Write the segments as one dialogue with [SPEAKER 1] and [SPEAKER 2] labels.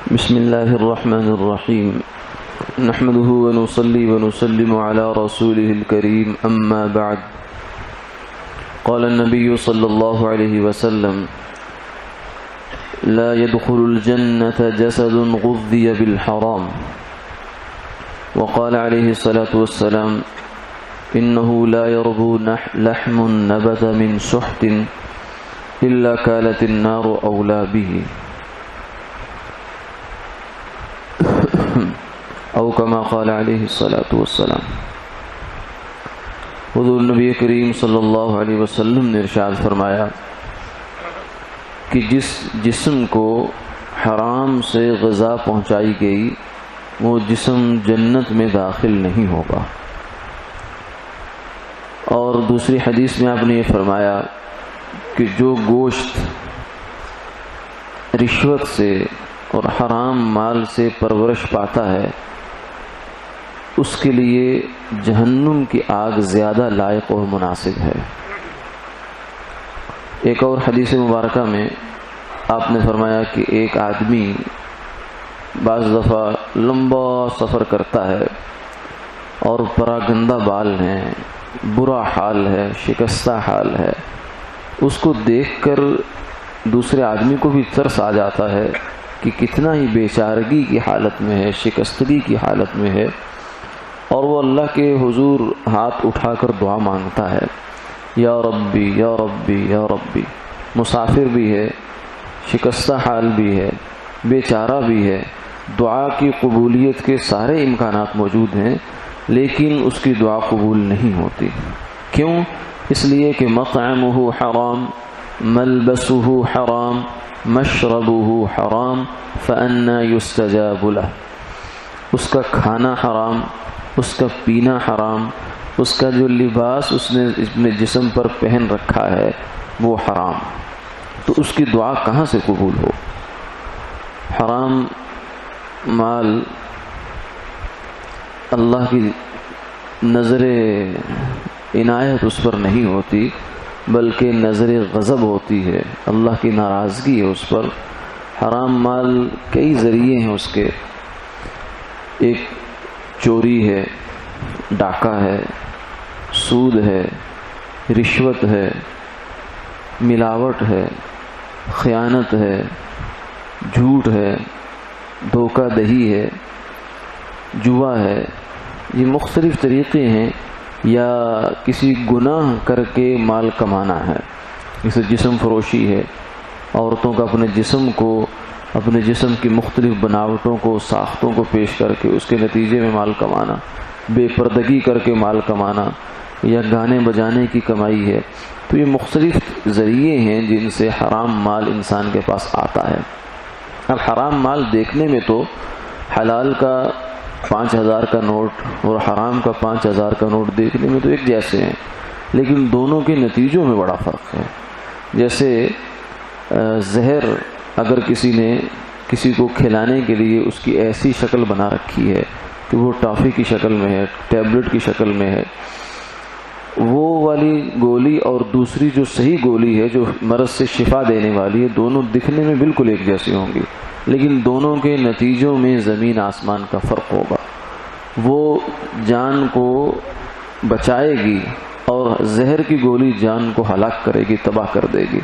[SPEAKER 1] بسم الله الرحمن الرحيم نحمده ونصلي ونسلم على رسوله الكريم أما بعد قال النبي صلى الله عليه وسلم لا يدخل الجنة جسد غذي بالحرام وقال عليه الصلاة والسلام إنه لا يربو لحم نبت من سحت إلا كانت النار أولى به او کما قال علیہ الصلاۃ والسلام۔ حضور نبی کریم صلی اللہ علیہ وسلم نے ارشاد فرمایا کہ جس جسم کو حرام سے غذا پہنچائی گئی وہ جسم جنت میں داخل نہیں ہوگا۔ اور دوسری حدیث میں آپ نے یہ فرمایا کہ جو گوشت رشوت سے اور حرام مال سے پرورش پاتا ہے اس کے لیے جہنم کی آگ زیادہ لائق اور مناسب ہے۔ ایک اور حدیث مبارکہ میں آپ نے فرمایا کہ ایک آدمی بعض دفعہ لمبا سفر کرتا ہے اور پراگندہ بال ہیں، برا حال ہے، شکستہ حال ہے، اس کو دیکھ کر دوسرے آدمی کو بھی ترس آ جاتا ہے کہ کتنا ہی بیچارگی کی حالت میں ہے، شکستگی کی حالت میں ہے، اور وہ اللہ کے حضور ہاتھ اٹھا کر دعا مانگتا ہے، یا ربی یا ربی یا ربی۔ مسافر بھی ہے، شکستہ حال بھی ہے، بیچارہ بھی ہے، دعا کی قبولیت کے سارے امکانات موجود ہیں، لیکن اس کی دعا قبول نہیں ہوتی۔ کیوں؟ اس لیے کہ مطعمہ حرام، ملبسہ حرام، مشربہ حرام، فأنا یستجاب لہ۔ اس کا کھانا حرام، اس کا پینا حرام، اس کا جو لباس اس نے اپنے جسم پر پہن رکھا ہے وہ حرام، تو اس کی دعا کہاں سے قبول ہو؟ حرام مال اللہ کی نظر عنایت اس پر نہیں ہوتی بلکہ نظر غضب ہوتی ہے، اللہ کی ناراضگی ہے اس پر۔ حرام مال کئی ذریعے ہیں اس کے، ایک چوری ہے، ڈاکہ ہے، سود ہے، رشوت ہے، ملاوٹ ہے، خیانت ہے، جھوٹ ہے، دھوکہ دہی ہے، جوا ہے۔ یہ مختلف طریقے ہیں، یا کسی گناہ کر کے مال کمانا ہے، جیسے جسم فروشی ہے، عورتوں کا اپنے جسم کو، اپنے جسم کی مختلف بناوٹوں کو، ساختوں کو پیش کر کے اس کے نتیجے میں مال کمانا، بے پردگی کر کے مال کمانا، یا گانے بجانے کی کمائی ہے۔ تو یہ مختلف ذریعے ہیں جن سے حرام مال انسان کے پاس آتا ہے۔ اب حرام مال دیکھنے میں تو حلال کا 5000 کا نوٹ اور حرام کا 5000 کا نوٹ دیکھنے میں تو ایک جیسے ہیں، لیکن دونوں کے نتیجوں میں بڑا فرق ہے۔ جیسے زہر اگر کسی نے کسی کو کھلانے کے لیے اس کی ایسی شکل بنا رکھی ہے کہ وہ ٹافی کی شکل میں ہے، ٹیبلٹ کی شکل میں ہے، وہ والی گولی اور دوسری جو صحیح گولی ہے جو مرض سے شفا دینے والی ہے، دونوں دکھنے میں بالکل ایک جیسی ہوں گی، لیکن دونوں کے نتیجوں میں زمین آسمان کا فرق ہوگا۔ وہ جان کو بچائے گی اور زہر کی گولی جان کو ہلاک کرے گی، تباہ کر دے گی۔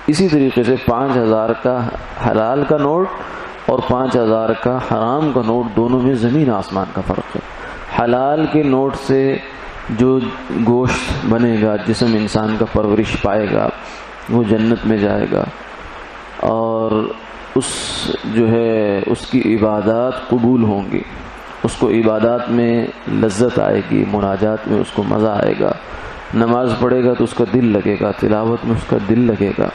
[SPEAKER 1] اسی طریقے سے 5000 کا حلال کا نوٹ اور 5000 کا حرام کا نوٹ، دونوں میں زمین آسمان کا فرق ہے۔ حلال کے نوٹ سے جو گوشت بنے گا، جسم انسان کا پرورش پائے گا، وہ جنت میں جائے گا، اور اس کی عبادات قبول ہوں گی، اس کو عبادات میں لذت آئے گی، مناجات میں اس کو مزہ آئے گا، نماز پڑھے گا تو اس کا دل لگے گا، تلاوت میں اس کا دل لگے گا۔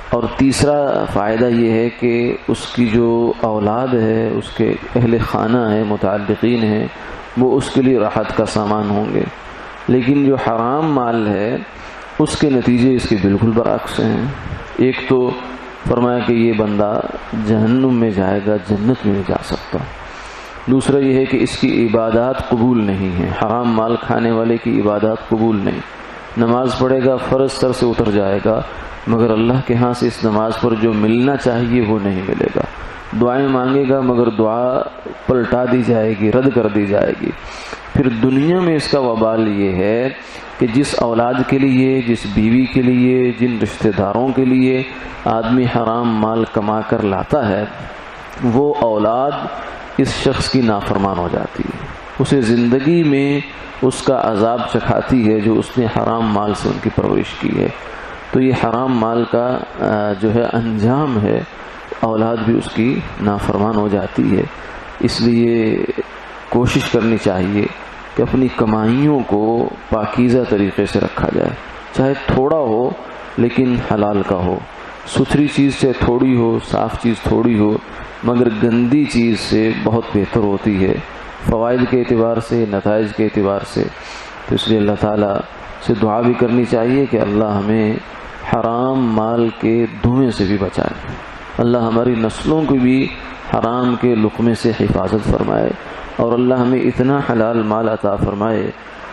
[SPEAKER 1] اور تیسرا فائدہ یہ ہے کہ اس کی جو اولاد ہے، اس کے اہل خانہ ہیں، متعلقین ہیں، وہ اس کے لیے راحت کا سامان ہوں گے۔ لیکن جو حرام مال ہے اس کے نتیجے اس کے بالکل برعکس ہیں۔ ایک تو فرمایا کہ یہ بندہ جہنم میں جائے گا، جنت میں نہیں جا سکتا۔ دوسرا یہ ہے کہ اس کی عبادات قبول نہیں ہیں، حرام مال کھانے والے کی عبادات قبول نہیں۔ نماز پڑھے گا، فرض سر سے اتر جائے گا، مگر اللہ کے ہاں سے اس نماز پر جو ملنا چاہیے وہ نہیں ملے گا۔ دعائیں مانگے گا مگر دعا پلٹا دی جائے گی، رد کر دی جائے گی۔ پھر دنیا میں اس کا وبال یہ ہے کہ جس اولاد کے لیے، جس بیوی کے لیے، جن رشتہ داروں کے لیے آدمی حرام مال کما کر لاتا ہے، وہ اولاد اس شخص کی نافرمان ہو جاتی ہے، اسے زندگی میں اس کا عذاب چکھاتی ہے جو اس نے حرام مال سے ان کی پرورش کی ہے۔ تو یہ حرام مال کا جو ہے انجام ہے، اولاد بھی اس کی نافرمان ہو جاتی ہے۔ اس لیے کوشش کرنی چاہیے کہ اپنی کمائیوں کو پاکیزہ طریقے سے رکھا جائے، چاہے تھوڑا ہو لیکن حلال کا ہو۔ ستھری چیز سے تھوڑی ہو، صاف چیز تھوڑی ہو، مگر گندی چیز سے بہت بہتر ہوتی ہے، فوائد کے اعتبار سے، نتائج کے اعتبار سے۔ تو اس لیے اللہ تعالیٰ سے دعا بھی کرنی چاہیے کہ اللہ ہمیں حرام مال کے دھوئیں سے بھی بچائے، اللہ ہماری نسلوں کو بھی حرام کے لقمے سے حفاظت فرمائے، اور اللہ ہمیں اتنا حلال مال عطا فرمائے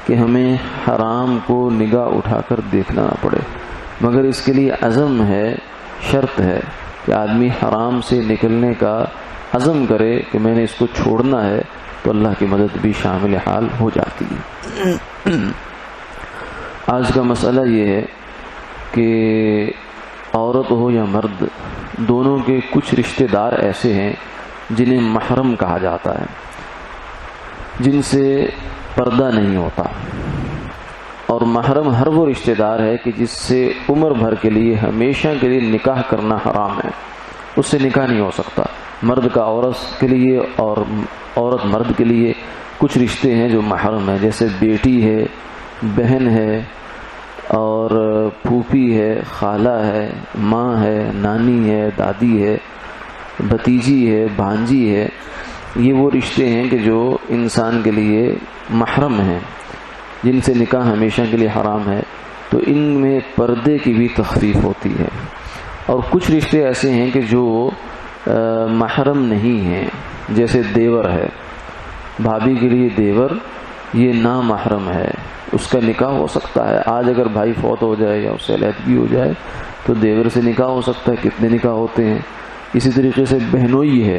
[SPEAKER 1] کہ ہمیں حرام کو نگاہ اٹھا کر دیکھنا نہ پڑے۔ مگر اس کے لیے عزم ہے، شرط ہے کہ آدمی حرام سے نکلنے کا عزم کرے کہ میں نے اس کو چھوڑنا ہے، تو اللہ کی مدد بھی شامل حال ہو جاتی ہے۔ آج کا مسئلہ یہ ہے کہ عورت ہو یا مرد، دونوں کے کچھ رشتہ دار ایسے ہیں جنہیں محرم کہا جاتا ہے، جن سے پردہ نہیں ہوتا، اور محرم ہر وہ رشتہ دار ہے کہ جس سے عمر بھر کے لیے، ہمیشہ کے لیے نکاح کرنا حرام ہے، اس سے نکاح نہیں ہو سکتا۔ مرد کا عورت کے لیے اور عورت مرد کے لیے کچھ رشتے ہیں جو محرم ہیں، جیسے بیٹی ہے، بہن ہے، اور پھوپھی ہے، خالہ ہے، ماں ہے، نانی ہے، دادی ہے، بھتیجی ہے، بھانجی ہے۔ یہ وہ رشتے ہیں کہ جو انسان کے لیے محرم ہیں، جن سے نکاح ہمیشہ کے لیے حرام ہے، تو ان میں پردے کی بھی تخفیف ہوتی ہے۔ اور کچھ رشتے ایسے ہیں کہ جو محرم نہیں ہیں، جیسے دیور ہے، بھابھی کے لیے دیور یہ نامحرم ہے، اس کا نکاح ہو سکتا ہے۔ آج اگر بھائی فوت ہو جائے یا اس سے علیحدگی ہو جائے تو دیور سے نکاح ہو سکتا ہے، کتنے نکاح ہوتے ہیں۔ اسی طریقے سے بہنوئی ہے،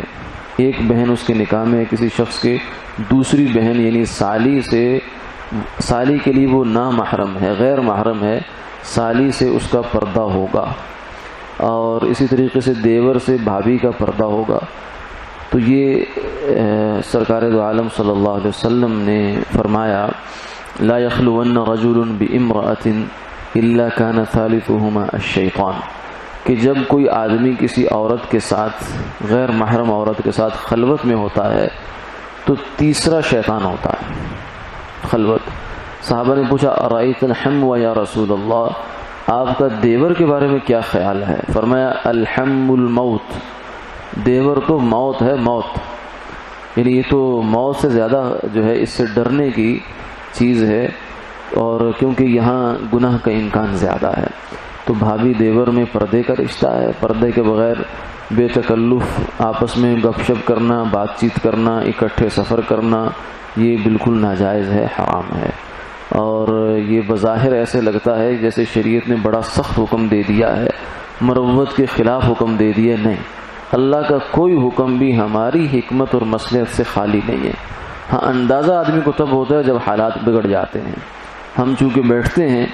[SPEAKER 1] ایک بہن اس کے نکاح میں کسی شخص کے دوسری بہن یعنی سالی کے لیے وہ نامحرم ہے، غیر محرم ہے، سالی سے اس کا پردہ ہوگا، اور اسی طریقے سے دیور سے بھابھی کا پردہ ہوگا۔ تو یہ سرکار دو عالم صلی اللہ علیہ وسلم نے فرمایا لا يخلون رجل بامرأة الا كان ثالثهما الشیطان، کہ جب کوئی آدمی کسی عورت کے ساتھ، غیر محرم عورت کے ساتھ خلوت میں ہوتا ہے تو تیسرا شیطان ہوتا ہے۔ خلوت، صحابہ نے پوچھا ارأیت الحم یا رسول اللہ، آپ کا دیور کے بارے میں کیا خیال ہے؟ فرمایا الحم الموت، دیور تو موت ہے، موت، یعنی یہ تو موت سے زیادہ جو ہے اس سے ڈرنے کی چیز ہے، اور کیونکہ یہاں گناہ کا امکان زیادہ ہے۔ تو بھابھی دیور میں پردے کا رشتہ ہے، پردے کے بغیر بے تکلف آپس میں گپ شپ کرنا، بات چیت کرنا، اکٹھے سفر کرنا، یہ بالکل ناجائز ہے، حرام ہے۔ اور یہ بظاہر ایسے لگتا ہے جیسے شریعت نے بڑا سخت حکم دے دیا ہے، مروت کے خلاف حکم دے دیا، نہیں، اللہ کا کوئی حکم بھی ہماری حکمت اور مصلحت سے خالی نہیں ہے۔ ہاں، اندازہ آدمی کو تب ہوتا ہے جب حالات بگڑ جاتے ہیں۔ ہم چونکہ بیٹھتے ہیں،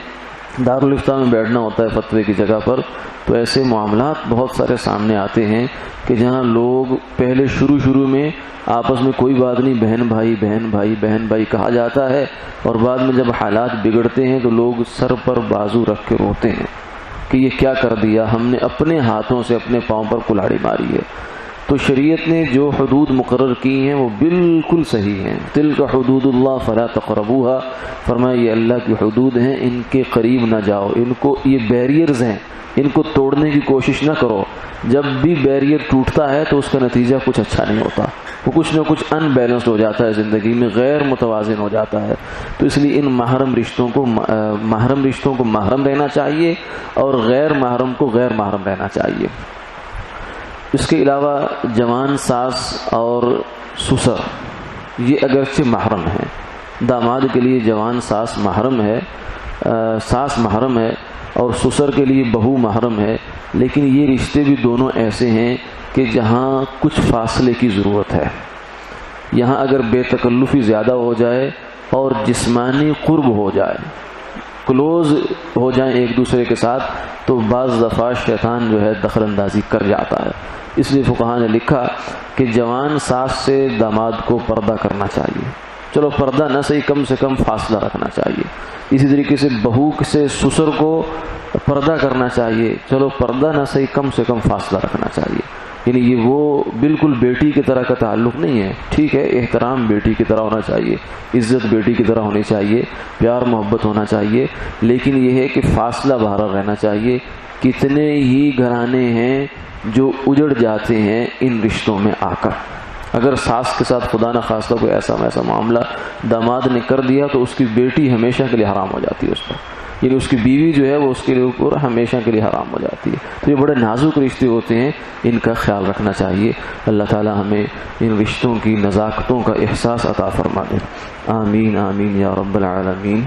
[SPEAKER 1] دارالفتہ میں بیٹھنا ہوتا ہے فتوے کی جگہ پر، تو ایسے معاملات بہت سارے سامنے آتے ہیں کہ جہاں لوگ پہلے شروع میں آپس میں کوئی بات نہیں، بہن بھائی بہن بھائی بہن بھائی کہا جاتا ہے، اور بعد میں جب حالات بگڑتے ہیں تو لوگ سر پر بازو رکھ کے روتے ہیں کہ یہ کیا کر دیا ہم نے، اپنے ہاتھوں سے اپنے پاؤں پر کلاڑی ماری ہے۔ تو شریعت نے جو حدود مقرر کی ہیں وہ بالکل صحیح ہیں۔ تلک حدود اللہ فلا تقربوها، فرمایا یہ اللہ کی حدود ہیں، ان کے قریب نہ جاؤ، ان کو، یہ بیریئرز ہیں، ان کو توڑنے کی کوشش نہ کرو۔ جب بھی بیریئر ٹوٹتا ہے تو اس کا نتیجہ کچھ اچھا نہیں ہوتا، وہ کچھ نہ کچھ ان بیلنسڈ ہو جاتا ہے، زندگی میں غیر متوازن ہو جاتا ہے۔ تو اس لیے ان محرم رشتوں کو محرم رہنا چاہیے، اور غیر محرم کو غیر محرم رہنا چاہیے۔ اس کے علاوہ جوان ساس اور سسر یہ اگرچہ محرم ہیں، داماد کے لیے جوان ساس محرم ہے، ساس محرم ہے، اور سسر کے لیے بہو محرم ہے، لیکن یہ رشتے بھی دونوں ایسے ہیں کہ جہاں کچھ فاصلے کی ضرورت ہے۔ یہاں اگر بے تکلفی زیادہ ہو جائے اور جسمانی قرب ہو جائے، کلوز ہو جائیں ایک دوسرے کے ساتھ، تو بعض دفعہ شیطان جو ہے دخل اندازی کر جاتا ہے۔ اس لیے فقہاء نے لکھا کہ جوان ساس سے داماد کو پردہ کرنا چاہیے، چلو پردہ نہ صحیح کم سے کم فاصلہ رکھنا چاہیے۔ اسی طریقے سے بہو سے سسر کو پردہ کرنا چاہیے، چلو پردہ نہ صحیح کم سے کم فاصلہ رکھنا چاہیے۔ یعنی یہ وہ بالکل بیٹی کی طرح کا تعلق نہیں ہے، ٹھیک ہے احترام بیٹی کی طرح ہونا چاہیے، عزت بیٹی کی طرح ہونی چاہیے، پیار محبت ہونا چاہیے، لیکن یہ ہے کہ فاصلہ برقرار رہنا چاہیے۔ کتنے ہی گھرانے ہیں جو اجڑ جاتے ہیں ان رشتوں میں آ کر۔ اگر ساس کے ساتھ خدا نخواستہ کوئی ایسا معاملہ داماد نے کر دیا تو اس کی بیٹی ہمیشہ کے لیے حرام ہو جاتی ہے اس پر، یعنی اس کی بیوی جو ہے وہ اس کے لیے اوپر ہمیشہ کے لیے حرام ہو جاتی ہے۔ تو یہ بڑے نازک رشتے ہوتے ہیں، ان کا خیال رکھنا چاہیے۔ اللہ تعالی ہمیں ان رشتوں کی نزاکتوں کا احساس عطا فرما دے۔ آمین آمین یا رب العالمین۔